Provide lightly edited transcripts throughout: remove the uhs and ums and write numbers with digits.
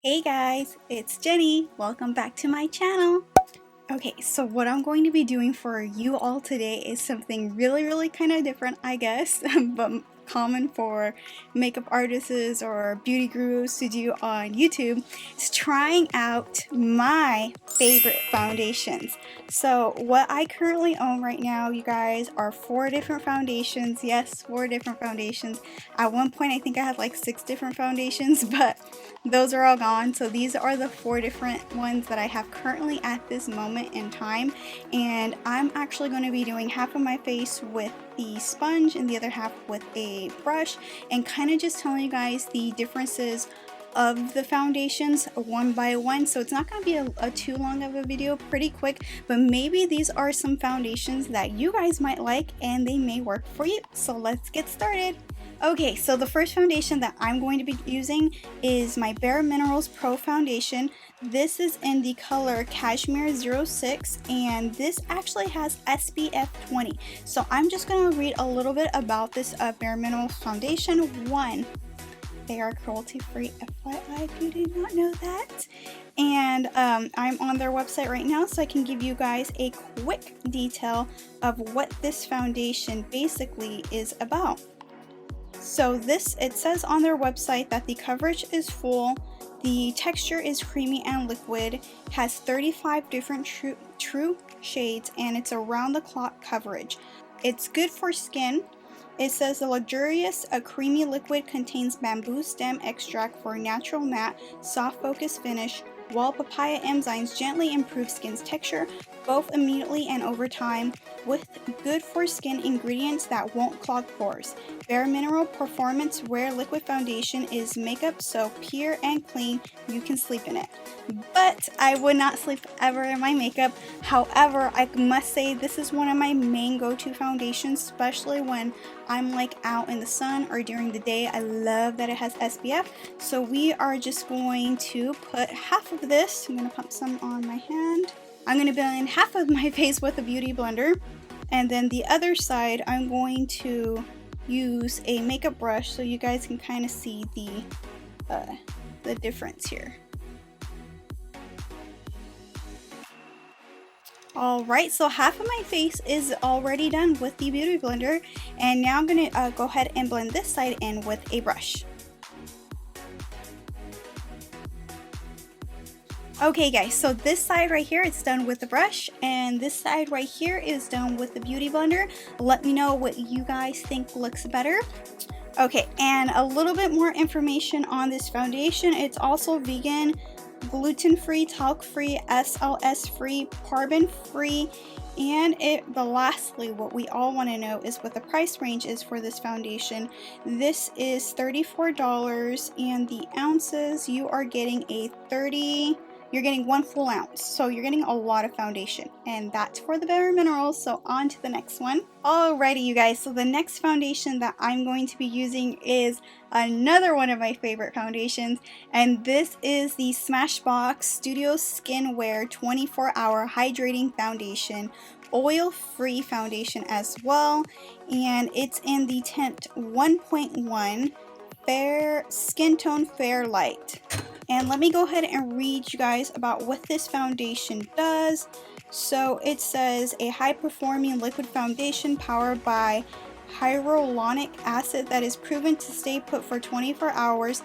Hey guys, it's Jenny. Welcome back to my channel. Okay, so what I'm going to be doing for you all today is something really kind of different, I guess, but common for makeup artists or beauty gurus to do on YouTube. Is trying out my favorite foundations. So what I currently own right now, you guys, are 4 different foundations. Yes, 4 different foundations. At one point I think I had like 6 different foundations, but those are all gone. So these are the 4 different ones that I have currently at this moment in time, and I'm actually going to be doing half of my face with the sponge and the other half with a brush, and kind of just telling you guys the differences of the foundations one by one. So it's not going to be a too long of a video, pretty quick, but maybe these are some foundations that you guys might like and they may work for you. So let's get started. Okay, so the first foundation that I'm going to be using is my Bare Minerals Pro Foundation. This is in the color Cashmere 06, and this actually has SPF 20. So I'm just going to read a little bit about this Bare Minerals Foundation. 1, they are cruelty-free, FYI if you did not know that. And I'm on their website right now, so I can give you guys a quick detail of what this foundation basically is about. So it says on their website that the coverage is full, the texture is creamy and liquid, has 35 different true shades, and it's around the clock coverage. It's good for skin. It says the luxurious, creamy liquid contains bamboo stem extract for natural matte, soft focus finish, while papaya enzymes gently improve skin's texture, both immediately and over time, with good for skin ingredients that won't clog pores. Bare Mineral Performance Wear Liquid Foundation is makeup so pure and clean you can sleep in it. But I would not sleep ever in my makeup. However, I must say this is one of my main go-to foundations, especially when I'm like out in the sun or during the day. I love that it has SPF. So we are just going to put half of this. I'm going to pump some on my hand. I'm going to blend half of my face with a beauty blender, and then the other side I'm going to use a makeup brush so you guys can kind of see the difference here. Alright, so half of my face is already done with the beauty blender, and now I'm going to go ahead and blend this side in with a brush. Okay guys, so this side right here is done with the brush, and this side right here is done with the beauty blender. Let me know what you guys think looks better. Okay, and a little bit more information on this foundation. It's also vegan, gluten-free, talc-free, SLS-free, paraben-free, and lastly, what we all want to know is what the price range is for this foundation. This is $34, and the ounces, you are getting you're getting 1 full ounce, so you're getting a lot of foundation, and that's for the Bare Minerals. So on to the next one. Alrighty you guys, so the next foundation that I'm going to be using is another one of my favorite foundations, and this is the Smashbox Studios Skin Wear 24-Hour Hydrating Foundation, oil-free foundation as well, and it's in the tint 1.1 Fair Skin Tone Fair Light. And let me go ahead and read you guys about what this foundation does. So it says a high-performing liquid foundation powered by hyaluronic acid that is proven to stay put for 24 hours.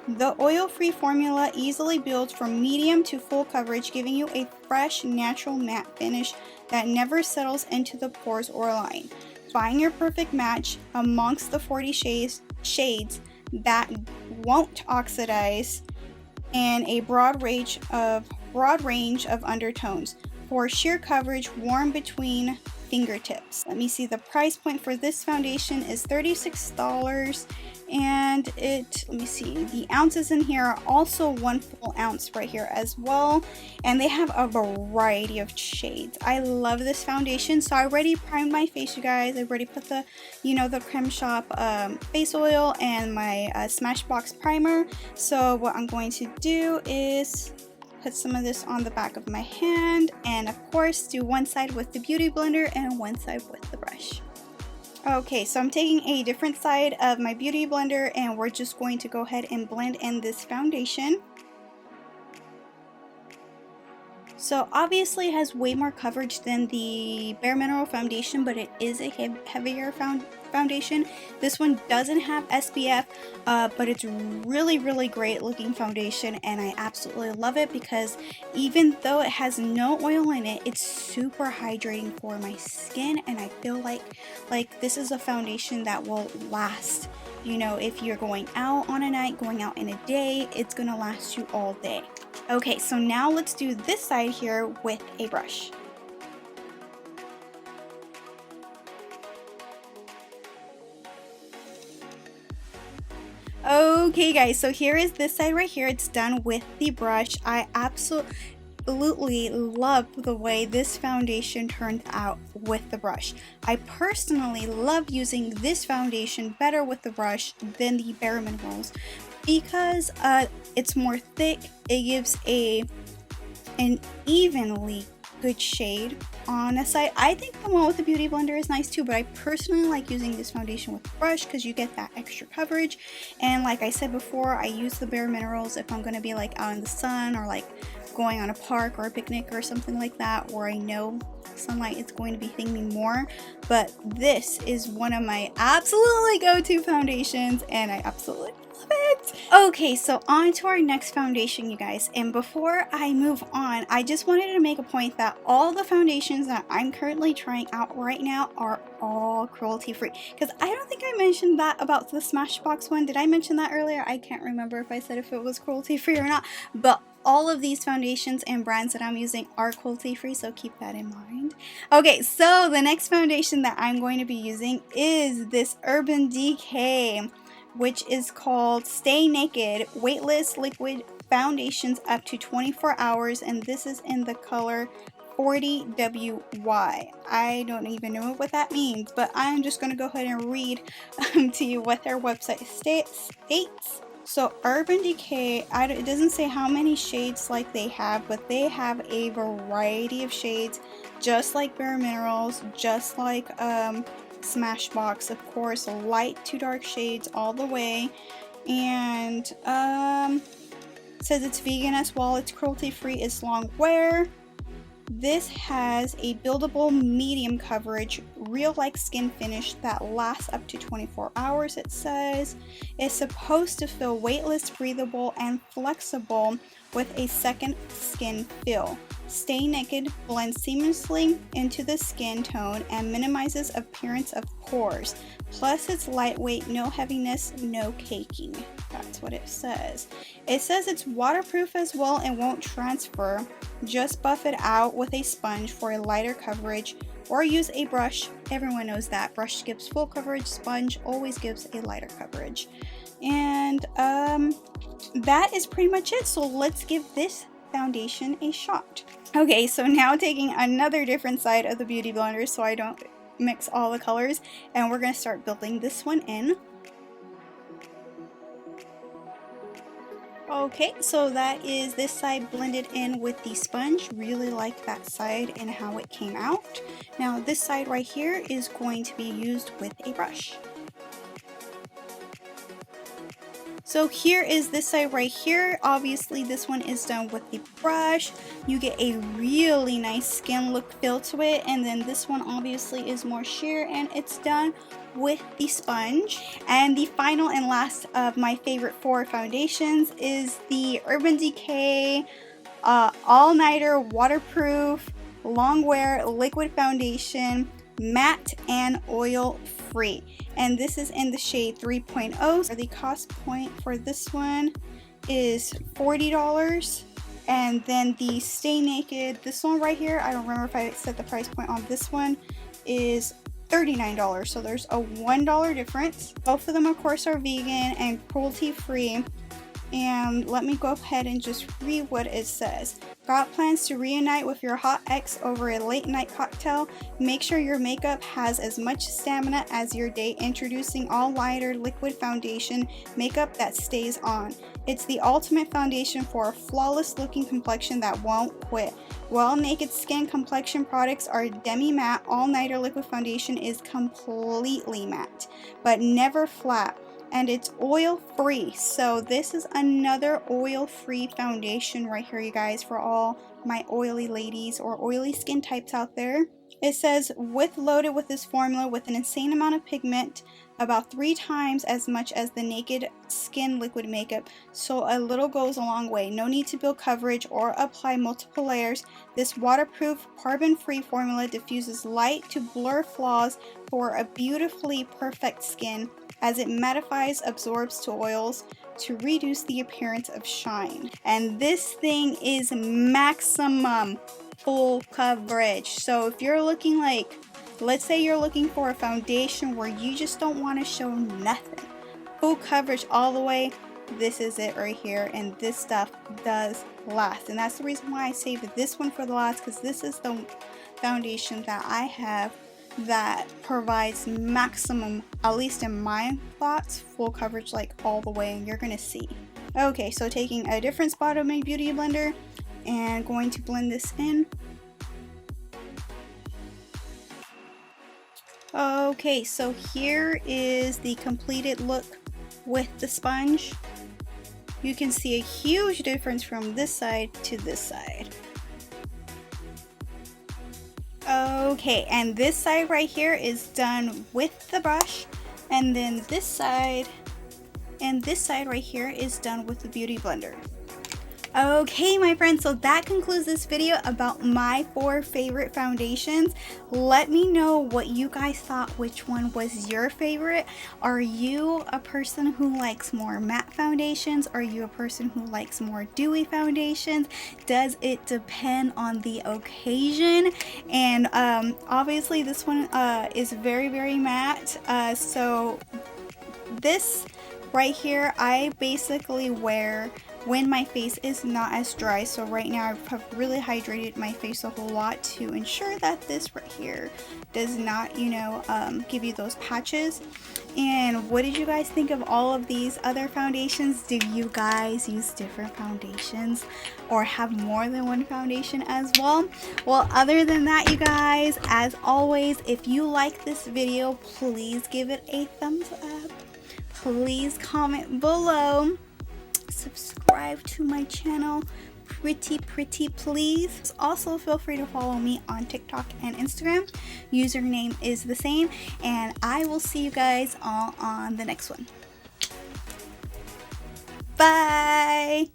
The oil-free formula easily builds from medium to full coverage, giving you a fresh, natural matte finish that never settles into the pores or line. Find your perfect match amongst the 40 shades that won't oxidize, and a broad range of undertones for sheer coverage, warm between fingertips. Let me see, the price point for this foundation is $36, and let me see, the ounces in here are also 1 full ounce right here as well, and they have a variety of shades. I love this foundation. So I already primed my face, you guys. I already put the the Creme Shop face oil and my Smashbox primer. So what I'm going to do is put some of this on the back of my hand, and of course do one side with the beauty blender and one side with the brush. Okay, so I'm taking a different side of my beauty blender, and we're just going to go ahead and blend in this foundation. So obviously it has way more coverage than the Bare Mineral foundation, but it is a heavier foundation. This one doesn't have SPF, but it's really great looking foundation, and I absolutely love it because even though it has no oil in it, it's super hydrating for my skin, and I feel like this is a foundation that will last. You know, if you're going out on a night, going out in a day, it's gonna last you all day. Okay, so now let's do this side here with a brush. Okay guys, so here is this side right here. It's done with the brush. I absolutely love the way this foundation turns out with the brush. I personally love using this foundation better with the brush than the Bare Minerals because it's more thick. It gives an evenly good shade on a side. I think the one with the Beauty Blender is nice too, but I personally like using this foundation with the brush because you get that extra coverage. And like I said before, I use the Bare Minerals if I'm going to be like out in the sun or like going on a park or a picnic or something like that, where I know sunlight is going to be hitting me more. But this is one of my absolutely go-to foundations, and I absolutely love it. Okay, so on to our next foundation, you guys, and before I move on, I just wanted to make a point that all the foundations that I'm currently trying out right now are all cruelty free, because I don't think I mentioned that about the Smashbox one. Did I mention that earlier? I can't remember if I said if it was cruelty free or not, but all of these foundations and brands that I'm using are cruelty free, so keep that in mind. Okay, so the next foundation that I'm going to be using is this Urban Decay, which is called Stay Naked Weightless Liquid Foundations up to 24 hours, and this is in the color 40WY. I don't even know what that means, but I'm just going to go ahead and read to you what their website states. So Urban Decay, it doesn't say how many shades like they have, but they have a variety of shades, just like Bare Minerals, just like Smashbox, of course, light to dark shades all the way. And it says it's vegan as well, it's cruelty free, it's long wear. This has a buildable medium coverage, real like skin finish that lasts up to 24 hours, it says. It's supposed to feel weightless, breathable, and flexible with a second skin feel. Stay Naked blends seamlessly into the skin tone and minimizes appearance of pores. Plus it's lightweight, no heaviness, no caking. That's what it says. It says it's waterproof as well and won't transfer. Just buff it out with a sponge for a lighter coverage, or use a brush. Everyone knows that brush gives full coverage, sponge always gives a lighter coverage. And that is pretty much it. So let's give this foundation a shot. Okay, so now taking another different side of the Beauty Blender so I don't mix all the colors, and we're going to start building this one in. Okay, so that is this side blended in with the sponge. Really like that side and how it came out. Now this side right here is going to be used with a brush. So here is this side right here. Obviously this one is done with the brush. You get a really nice skin look feel to it, and then this one obviously is more sheer and it's done with the sponge. And the final and last of my favorite 4 foundations is the Urban Decay All-Nighter Waterproof Long Wear Liquid Foundation, matte and oil free, and this is in the shade 3.0. The cost point for this one is $40, and then the Stay Naked, this one right here, I don't remember if I set the price point on this one, is $39, so there's a $1 difference. Both of them of course are vegan and cruelty free. And let me go ahead and just read what it says. Got plans to reunite with your hot ex over a late night cocktail? Make sure your makeup has as much stamina as your day. Introducing All Lighter Liquid Foundation, makeup that stays on. It's the ultimate foundation for a flawless looking complexion that won't quit. While Naked Skin complexion products are demi-matte, All Nighter Liquid Foundation is completely matte, but never flat. and it's oil free. So this is another oil free foundation right here, you guys, for all my oily ladies or oily skin types out there. It says, loaded with this formula with an insane amount of pigment, about 3 times as much as the naked skin liquid makeup, so a little goes a long way. No need to build coverage or apply multiple layers. This waterproof, paraben-free formula diffuses light to blur flaws for a beautifully perfect skin, as it mattifies, absorbs to oils to reduce the appearance of shine. And this thing is maximum full coverage. So if you're looking like, let's say you're looking for a foundation where you just don't want to show nothing, full coverage all the way, this is it right here. And this stuff does last, and that's the reason why I saved this one for the last, because this is the foundation that I have that provides maximum, at least in my thoughts, full coverage, like all the way, and you're gonna see. Okay, so taking a different spot of my beauty blender and going to blend this in. Okay, so here is the completed look with the sponge. You can see a huge difference from this side to this side. Okay, and this side right here is done with the brush, and then this side and this side right here is done with the beauty blender. Okay, my friends, so that concludes this video about my 4 favorite foundations. Let me know what you guys thought, which one was your favorite. Are you a person who likes more matte foundations? Are you a person who likes more dewy foundations? Does it depend on the occasion? And obviously this one is very, very matte. So this right here, I basically wear when my face is not as dry. So right now I've really hydrated my face a whole lot to ensure that this right here does not, you know, give you those patches. And what did you guys think of all of these other foundations? Do you guys use different foundations or have more than one foundation as well? Well, other than that, you guys, as always, if you like this video, please give it a thumbs up. Please comment below. Subscribe to my channel pretty please. Also feel free to follow me on TikTok and Instagram. Username is the same, and I will see you guys all on the next one. Bye.